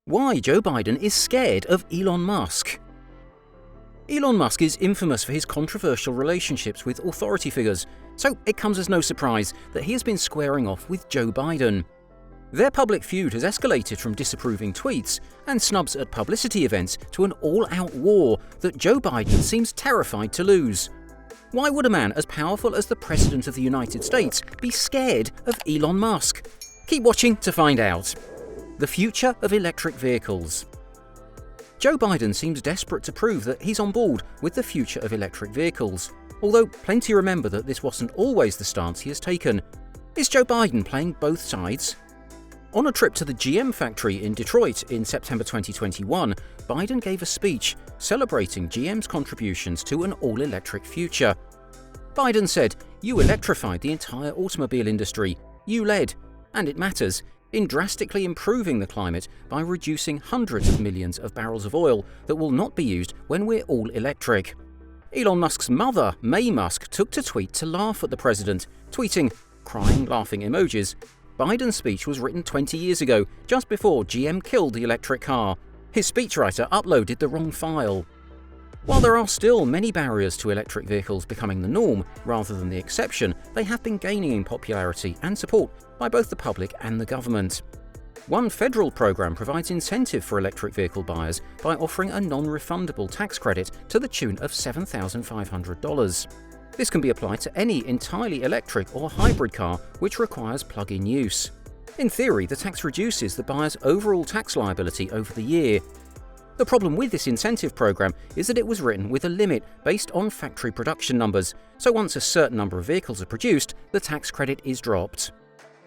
Why Joe Biden is scared of Elon Musk. Elon Musk is infamous for his controversial relationships with authority figures, so it comes as no surprise that he has been squaring off with Joe Biden. Their public feud has escalated from disapproving tweets and snubs at publicity events to an all-out war that Joe Biden seems terrified to lose. Why would a man as powerful as the President of the United States be scared of Elon Musk? Keep watching to find out. The future of electric vehicles. Joe Biden seems desperate to prove that he's on board with the future of electric vehicles, although plenty remember that this wasn't always the stance he has taken. Is Joe Biden playing both sides? On a trip to the GM factory in Detroit in September 2021, Biden gave a speech celebrating GM's contributions to an all-electric future. Biden said, "You electrified the entire automobile industry. You led, and it matters, in drastically improving the climate by reducing hundreds of millions of barrels of oil that will not be used when we're all electric." Elon Musk's mother, May Musk, took to tweet to laugh at the president, tweeting, crying, laughing emojis. Biden's speech was written 20 years ago, just before GM killed the electric car. His speechwriter uploaded the wrong file. While there are still many barriers to electric vehicles becoming the norm rather than the exception, they have been gaining in popularity and support by both the public and the government. One federal program provides incentive for electric vehicle buyers by offering a non-refundable tax credit to the tune of $7,500. This can be applied to any entirely electric or hybrid car which requires plug-in use. In theory, the tax reduces the buyer's overall tax liability over the year. The problem with this incentive program is that it was written with a limit based on factory production numbers, so once a certain number of vehicles are produced, the tax credit is dropped.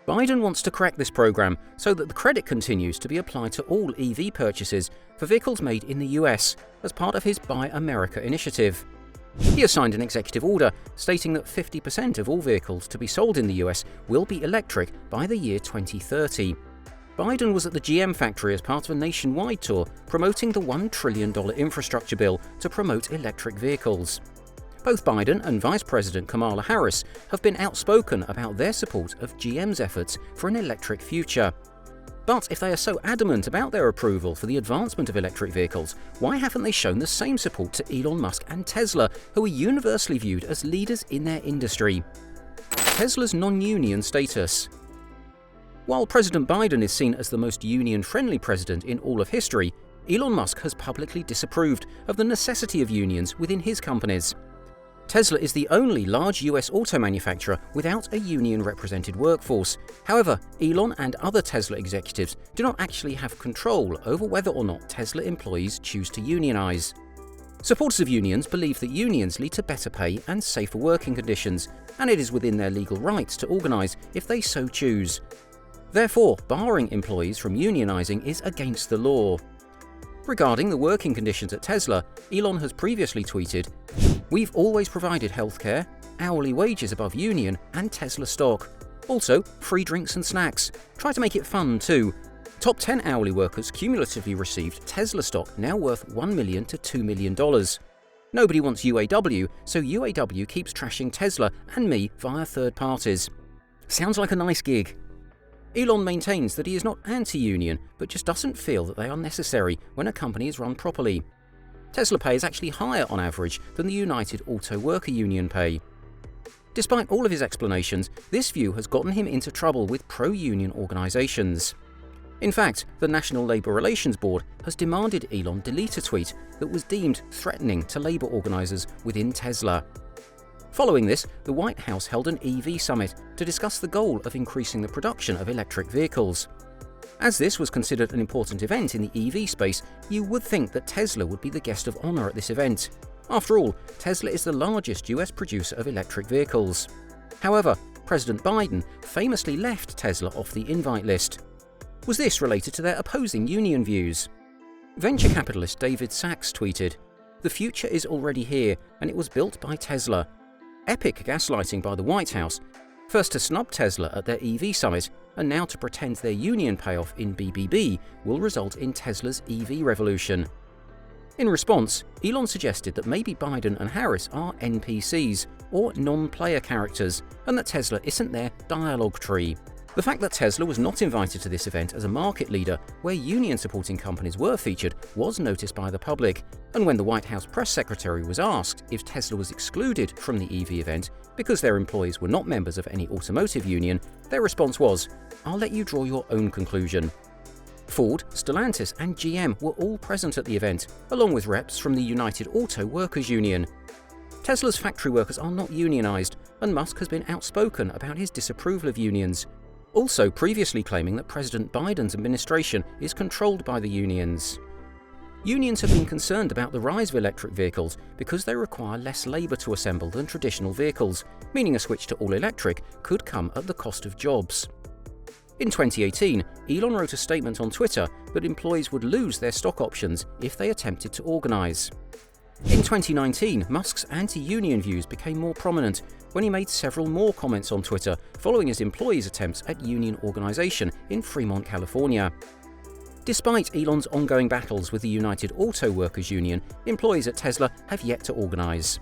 Biden wants to correct this program so that the credit continues to be applied to all EV purchases for vehicles made in the US as part of his Buy America initiative. He has signed an executive order stating that 50% of all vehicles to be sold in the US will be electric by the year 2030. Biden was at the GM factory as part of a nationwide tour promoting the $1 trillion infrastructure bill to promote electric vehicles. Both Biden and Vice President Kamala Harris have been outspoken about their support of GM's efforts for an electric future. But if they are so adamant about their approval for the advancement of electric vehicles, why haven't they shown the same support to Elon Musk and Tesla, who are universally viewed as leaders in their industry? Tesla's non-union status. While President Biden is seen as the most union-friendly president in all of history, Elon Musk has publicly disapproved of the necessity of unions within his companies. Tesla is the only large US auto manufacturer without a union-represented workforce. However, Elon and other Tesla executives do not actually have control over whether or not Tesla employees choose to unionize. Supporters of unions believe that unions lead to better pay and safer working conditions, and it is within their legal rights to organize if they so choose. Therefore, barring employees from unionizing is against the law. Regarding the working conditions at Tesla, Elon has previously tweeted, "We've always provided healthcare, hourly wages above union, and Tesla stock. Also, free drinks and snacks. Try to make it fun too. Top 10 hourly workers cumulatively received Tesla stock now worth $1 million to $2 million. Nobody wants UAW, so UAW keeps trashing Tesla and me via third parties. Sounds like a nice gig." Elon maintains that he is not anti-union, but just doesn't feel that they are necessary when a company is run properly. Tesla pay is actually higher on average than the United Auto Worker Union pay. Despite all of his explanations, this view has gotten him into trouble with pro-union organizations. In fact, the National Labor Relations Board has demanded Elon delete a tweet that was deemed threatening to labor organizers within Tesla. Following this, the White House held an EV summit to discuss the goal of increasing the production of electric vehicles. As this was considered an important event in the EV space, you would think that Tesla would be the guest of honor at this event. After all, Tesla is the largest US producer of electric vehicles. However, President Biden famously left Tesla off the invite list. Was this related to their opposing union views? Venture capitalist David Sachs tweeted, "The future is already here, and it was built by Tesla. Epic gaslighting by the White House, first to snub Tesla at their EV summit, and now to pretend their union payoff in BBB will result in Tesla's EV revolution." In response, Elon suggested that maybe Biden and Harris are NPCs, or non-player characters, and that Tesla isn't their dialogue tree. The fact that Tesla was not invited to this event as a market leader, where union-supporting companies were featured, was noticed by the public, and when the White House press secretary was asked if Tesla was excluded from the EV event because their employees were not members of any automotive union, their response was, "I'll let you draw your own conclusion." Ford, Stellantis and GM were all present at the event, along with reps from the United Auto Workers Union. Tesla's factory workers are not unionized, and Musk has been outspoken about his disapproval of unions, also previously claiming that President Biden's administration is controlled by the unions. Unions have been concerned about the rise of electric vehicles because they require less labor to assemble than traditional vehicles, meaning a switch to all-electric could come at the cost of jobs. In 2018, Elon wrote a statement on Twitter that employees would lose their stock options if they attempted to organize. In 2019, Musk's anti-union views became more prominent when he made several more comments on Twitter following his employees' attempts at union organization in Fremont, California. Despite Elon's ongoing battles with the United Auto Workers Union, employees at Tesla have yet to organize.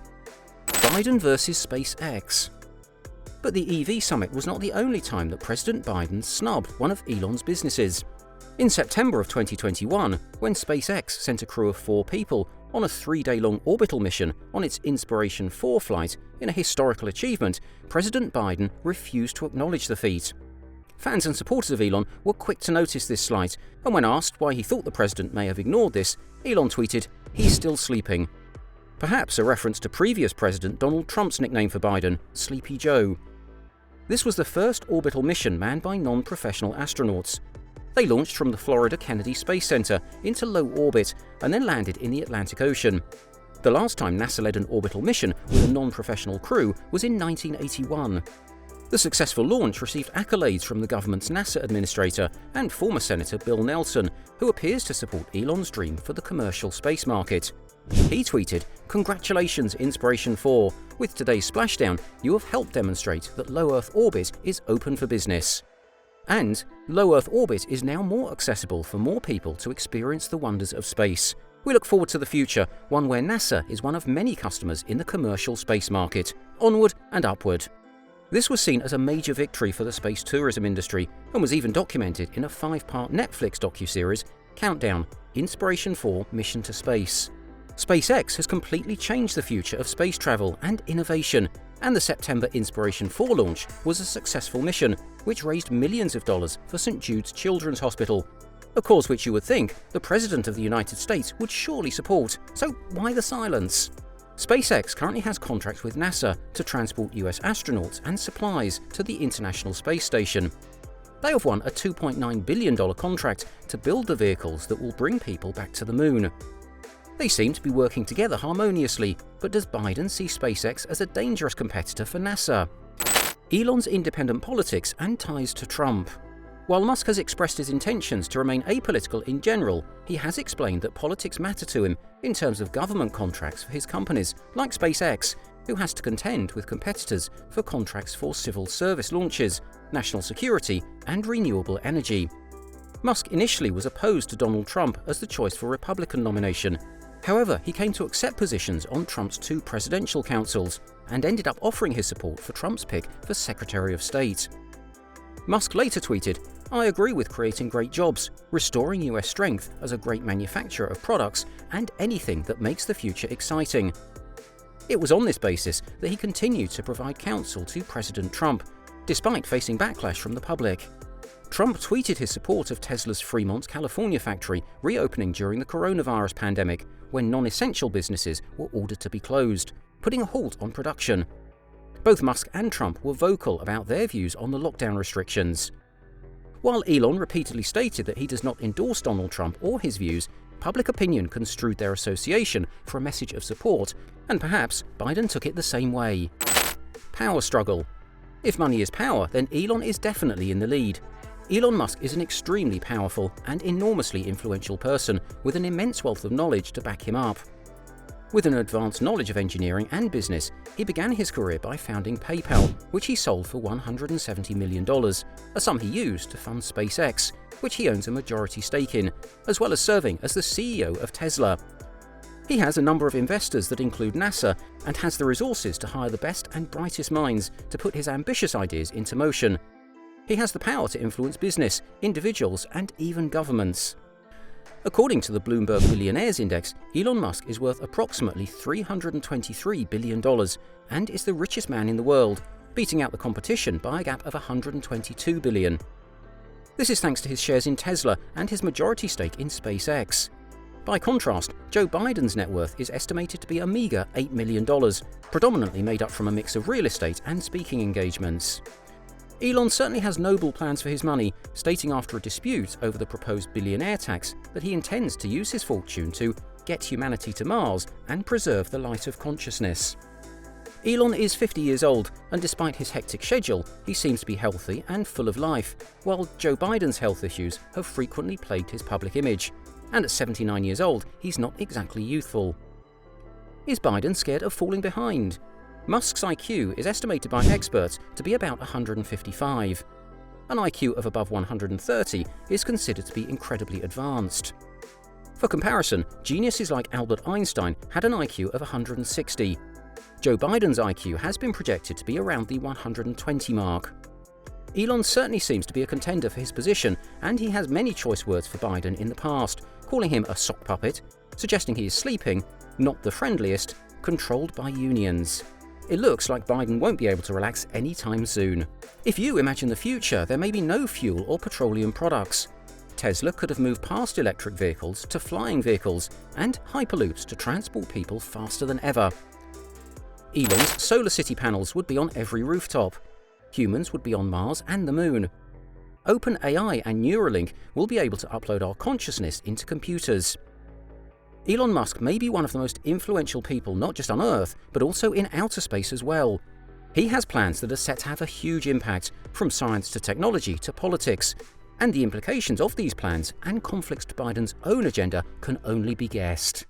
Biden versus SpaceX. But the EV summit was not the only time that President Biden snubbed one of Elon's businesses. In September of 2021, when SpaceX sent a crew of 4 people on a 3-day-long orbital mission on its Inspiration 4 flight in a historical achievement, President Biden refused to acknowledge the feat. Fans and supporters of Elon were quick to notice this slight, and when asked why he thought the president may have ignored this, Elon tweeted, "He's still sleeping." Perhaps a reference to previous President Donald Trump's nickname for Biden, Sleepy Joe. This was the first orbital mission manned by non-professional astronauts. They launched from the Florida Kennedy Space Center into low orbit and then landed in the Atlantic Ocean. The last time NASA led an orbital mission with a non-professional crew was in 1981. The successful launch received accolades from the government's NASA administrator and former Senator Bill Nelson, who appears to support Elon's dream for the commercial space market. He tweeted, "Congratulations, Inspiration 4. With today's splashdown, you have helped demonstrate that low Earth orbit is open for business." And low Earth orbit is now more accessible for more people to experience the wonders of space. We look forward to the future, one where NASA is one of many customers in the commercial space market. Onward and upward. This was seen as a major victory for the space tourism industry and was even documented in a 5-part Netflix docuseries, Countdown: Inspiration 4 Mission to Space. SpaceX has completely changed the future of space travel and innovation, and the September Inspiration 4 launch was a successful mission, which raised millions of dollars for St. Jude's Children's Hospital, a cause which you would think the President of the United States would surely support, so why the silence? SpaceX currently has contracts with NASA to transport US astronauts and supplies to the International Space Station. They have won a $2.9 billion contract to build the vehicles that will bring people back to the moon. They seem to be working together harmoniously, but does Biden see SpaceX as a dangerous competitor for NASA? Elon's independent politics and ties to Trump. While Musk has expressed his intentions to remain apolitical in general, he has explained that politics matter to him in terms of government contracts for his companies, like SpaceX, who has to contend with competitors for contracts for civil service launches, national security, and renewable energy. Musk initially was opposed to Donald Trump as the choice for Republican nomination. However, he came to accept positions on Trump's 2 presidential councils and ended up offering his support for Trump's pick for Secretary of State. Musk later tweeted, "I agree with creating great jobs, restoring US strength as a great manufacturer of products, and anything that makes the future exciting." It was on this basis that he continued to provide counsel to President Trump, despite facing backlash from the public. Trump tweeted his support of Tesla's Fremont, California factory reopening during the coronavirus pandemic, when non-essential businesses were ordered to be closed, putting a halt on production. Both Musk and Trump were vocal about their views on the lockdown restrictions. While Elon repeatedly stated that he does not endorse Donald Trump or his views, public opinion construed their association for a message of support, and perhaps Biden took it the same way. Power struggle. If money is power, then Elon is definitely in the lead. Elon Musk is an extremely powerful and enormously influential person with an immense wealth of knowledge to back him up. With an advanced knowledge of engineering and business, he began his career by founding PayPal, which he sold for $170 million, a sum he used to fund SpaceX, which he owns a majority stake in, as well as serving as the CEO of Tesla. He has a number of investors that include NASA and has the resources to hire the best and brightest minds to put his ambitious ideas into motion. He has the power to influence business, individuals, and even governments. According to the Bloomberg Billionaires Index, Elon Musk is worth approximately $323 billion and is the richest man in the world, beating out the competition by a gap of $122 billion. This is thanks to his shares in Tesla and his majority stake in SpaceX. By contrast, Joe Biden's net worth is estimated to be a meager $8 million, predominantly made up from a mix of real estate and speaking engagements. Elon certainly has noble plans for his money, stating after a dispute over the proposed billionaire tax that he intends to use his fortune to get humanity to Mars and preserve the light of consciousness. Elon is 50 years old, and despite his hectic schedule, he seems to be healthy and full of life, while Joe Biden's health issues have frequently plagued his public image. And at 79 years old, he's not exactly youthful. Is Biden scared of falling behind? Musk's IQ is estimated by experts to be about 155. An IQ of above 130 is considered to be incredibly advanced. For comparison, geniuses like Albert Einstein had an IQ of 160. Joe Biden's IQ has been projected to be around the 120 mark. Elon certainly seems to be a contender for his position, and he has many choice words for Biden in the past, calling him a sock puppet, suggesting he is sleeping, not the friendliest, controlled by unions. It looks like Biden won't be able to relax anytime soon. If you imagine the future, there may be no fuel or petroleum products. Tesla could have moved past electric vehicles to flying vehicles and hyperloops to transport people faster than ever. Elon's solar city panels would be on every rooftop. Humans would be on Mars and the Moon. OpenAI and Neuralink will be able to upload our consciousness into computers. Elon Musk may be one of the most influential people not just on Earth, but also in outer space as well. He has plans that are set to have a huge impact, from science to technology to politics, and the implications of these plans and conflicts to Biden's own agenda can only be guessed.